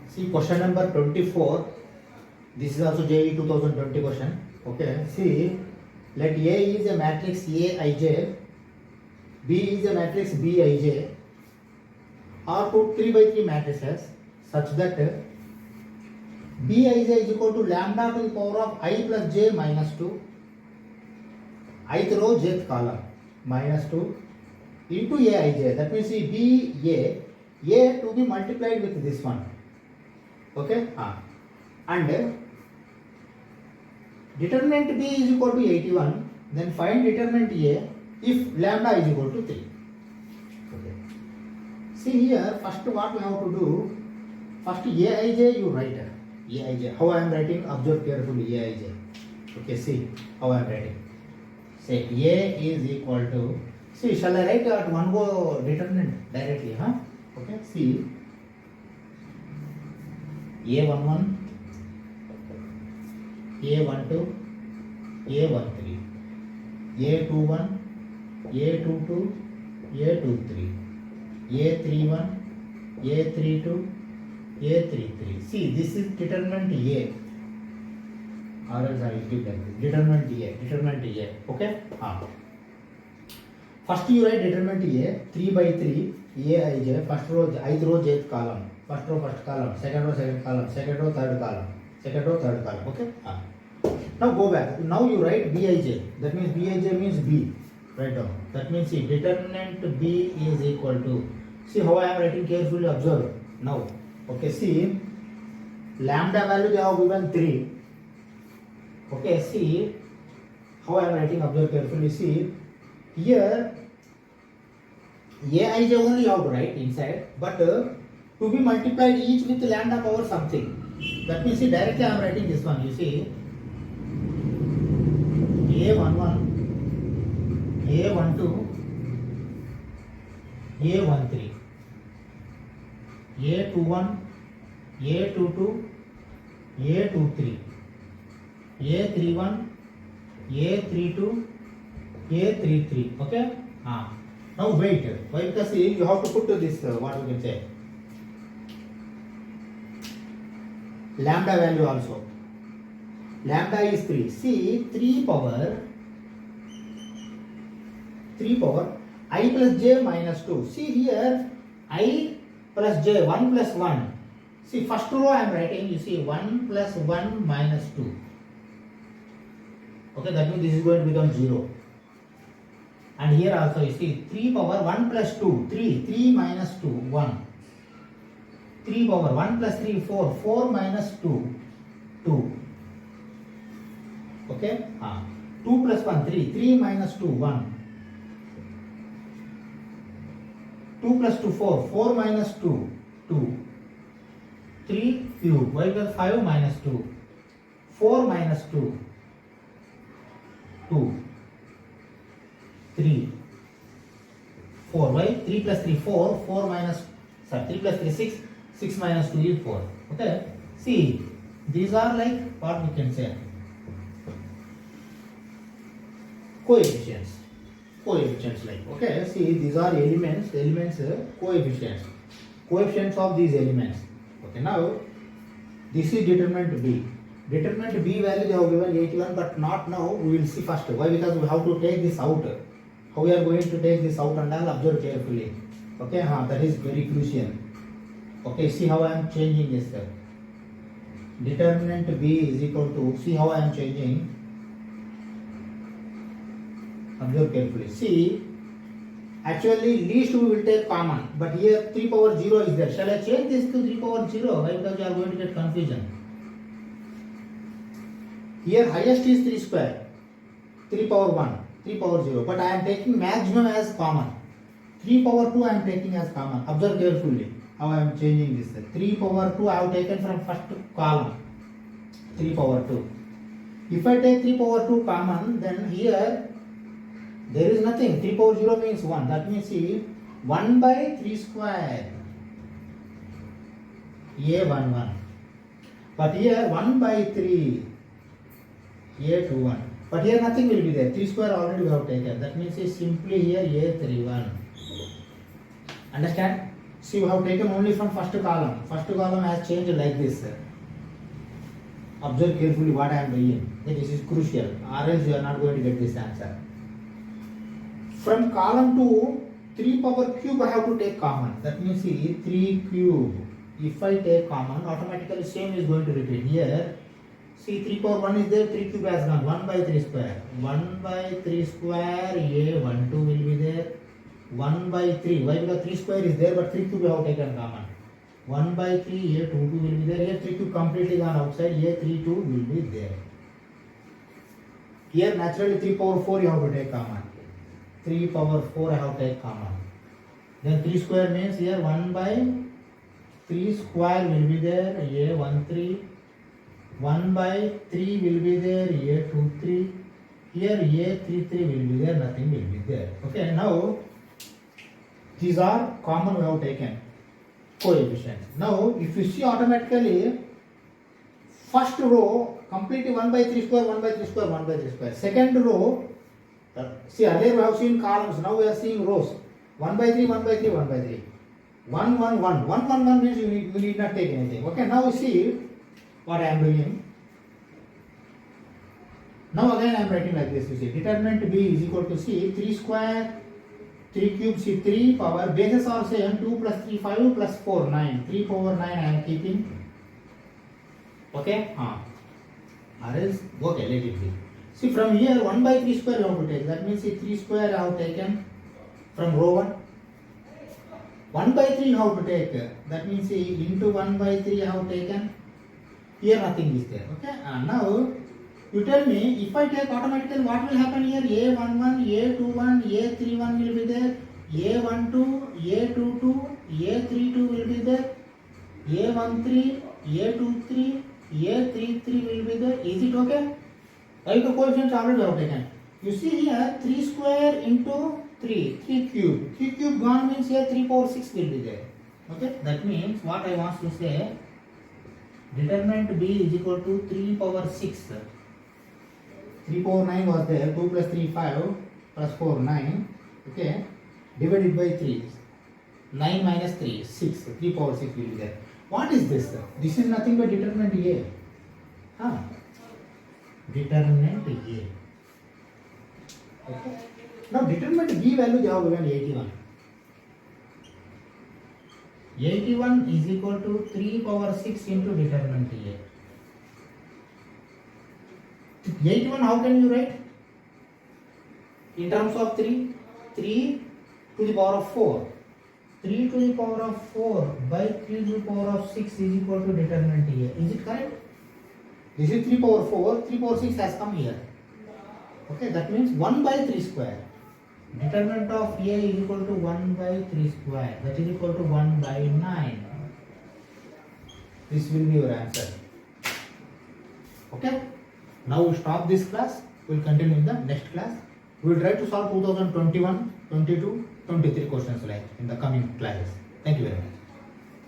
See question number 24. This is also JEE 2020 question. Okay. See, let A is a matrix Aij, B is a matrix Bij, or put 3 by 3 matrices such that Bij is equal to lambda to the power of I plus j minus 2, ith row jth column minus 2 into Aij. That means see A to be multiplied with this one. Okay. And determinant B is equal to 81. Then find determinant A if lambda is equal to 3. Okay. See here, first what we have to do, first Aij you write. Aij. How I am writing? Observe carefully Aij. Okay, see how I am writing. Say A is equal to, see, shall I write at one go determinant directly? Okay, see A11, A12, A13, A21, A22, A23, A31, A32, A33. See, this is determinant A. Or else I will give like this. Determinant A. Okay? First you write determinant A, 3 by 3, Aij, first row, ith row, jth column. First row, first column. Second row, second column. Second row, third column. Second row, third column. Okay? Now go back. Now you write Bij. That means Bij means B. Write down. That means see, determinant B is equal to. See how I am writing carefully. Observe. Now. Okay, see. Lambda value they have given 3. Okay, see how I am writing. Observe carefully. See. Here Aij only you have to write inside, but to be multiplied each with lambda power something. That means see directly I am writing this one. You see A11, A12, A13, A21, A22, A23, A31, A32, A33. Okay? Now wait. Why? Because you have to put to this, what we can say, lambda value also. Lambda is 3. See, 3 power I plus j minus 2. See here, I plus j, 1 plus 1. See, first row I am writing, you see 1 plus 1 minus 2. Okay, that means this is going to become 0. And here also you see 3 power 1 plus 2, 3 minus 2, 1. 3 power 1 plus 3, 4 minus 2, 2. Okay? 2 plus 1, 3 minus 2, 1. 2 plus 2, 4 minus 2, 2. 3 cube, y equals 5 minus 2. 4 minus 2, 2. 3, 4, why? 3 plus 3, 4 minus, 3 plus 3, 6 minus 2 is 4. Okay? See, these are like, what we can say, coefficients like. Okay? See, these are elements, coefficients of these elements. Okay, now, this is determinant B. Determinant B value they have given 81, but not now. We will see first. Why? Because we have to take this out. How we are going to take this out and I'll observe carefully. Okay, that is very crucial. Okay, see how I am changing this. Determinant B is equal to, see how I am changing. Observe carefully. See, actually least we will take common, but here 3 power 0 is there. Shall I change this to 3 power 0? Why? Because you are going to get confusion. Here highest is 3 square, 3 power 1, 3 power 0, but I am taking maximum as common. 3 power 2 I am taking as common. Observe carefully how I am changing this. 3 power 2 I have taken from first column. 3 power 2. If I take 3 power 2 common, then here there is nothing. 3 power 0 means 1. That means see 1 by 3 square. A11. But here 1 by 3. A21. But here nothing will be there. 3 square already we have taken. That means simply here A31. Understand? See, you have taken only from first column. First column has changed like this. Observe carefully what I am doing. This is crucial, or else you are not going to get this answer. From column to 3 power cube, I have to take common. That means see 3 cube. If I take common, automatically same is going to repeat. Here, see 3 power 1 is there, 3 cube has gone. 1 by 3 square. 1 by 3 square, A12 will be there. 1 by 3. Why? Because 3 square is there, but 3 cube I have taken common. 1 by 3, A22 will be there. Here 3 cube completely gone outside. A32 will be there. Here naturally 3 power 4 you have to take common. 3 power 4 I have to take common. Then 3 square means here 1 by 3 square will be there. A13. 1 by 3 will be there. A23. Here A33 will be there. Nothing will be there. Okay. Now these are common we have taken. Coefficients. Now, if you see automatically, first row completely 1 by 3 square, 1 by 3 square, 1 by 3 square. Second row, see earlier we have seen columns, now we are seeing rows. 1 by 3, 1 by 3, 1 by 3. 1, 1, 1. 1, 1, 1 means you need not take anything. Okay, now see what I am doing. Now again I am writing like this, you see. Determinant B is equal to C, 3 square, 3 cube, see 3 power, bases are same, 2 plus 3, 5 plus 4, 9. 3 power 9 I am keeping. Okay? Or else, okay, let it be. See from here 1 by 3 square you have to take. That means see 3 square I have taken from row 1. 1 by 3 you have to take. That means see into 1 by 3 I have taken. Here nothing is there. Okay? Now you tell me, if I take automatically, what will happen here? A11, A21, A31 will be there. A12, A22, A32 will be there. A13, A23, A33 will be there. Is it okay? Right, the coefficients already have taken. You see here 3 square into 3 cube. 3 cube gone means here 3 power 6 will be there. Okay? That means what I want to say, determinant B is equal to 3 power 6. 3 power 9 was there, 2 plus 3, 5, plus 4, 9, okay, divided by 3, 9 minus 3, 6, 3 power 6 will be there. What is this? This is nothing but determinant A. Determinant A. Okay. Now determinant B value they have given 81. 81 is equal to 3 power 6 into determinant A. 81 how can you write? In terms of 3 to the power of 4. 3 to the power of 4 by 3 to the power of 6 is equal to determinant A. Is it correct? This is 3 power 4, 3 power 6 has come here. Okay, that means 1 by 3 square. Determinant of A is equal to 1 by 3 square. That is equal to 1 by 9. This will be your answer. Okay? Now we stop this class. We will continue in the next class. We will try to solve 2021, 22, 23 questions like in the coming classes. Thank you very much.